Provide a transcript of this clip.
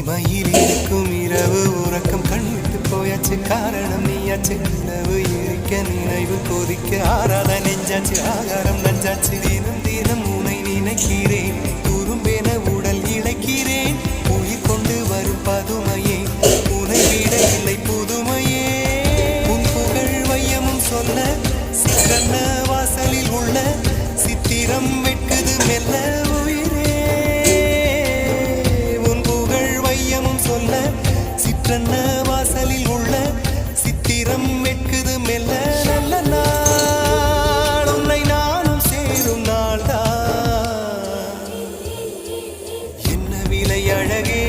தனிமையில் இருக்கும் இரவு உறக்கம் கண்விட்டு போயாச்சு காரணம் நீயாச்சு நிலவு இருக்க நினைவு கொதிக்க ஆறாத நெஞ்சாச்சு ஆகாரம் நஞ்சாச்சு தினம் தினம் உனை நினைக்கிறேன் துரும்பென உடல் இழைக்கிறேன் உயிர் கொண்டு வரும் பதுமையே உனை விட இல்லை புதுமையே உன் புகழ் வையமும் சொல்ல சிக்கன்ன வாசலில் உள்ள சித்திரம் வெட்குது மெல்ல சொல்ல சிற்றன்ன வாசலில் உள்ள சித்திரம் வெட்குது மெல்ல நல்ல நாள் உன்னை நானும் சேரும் நாள்தான் என்ன விலை அழகே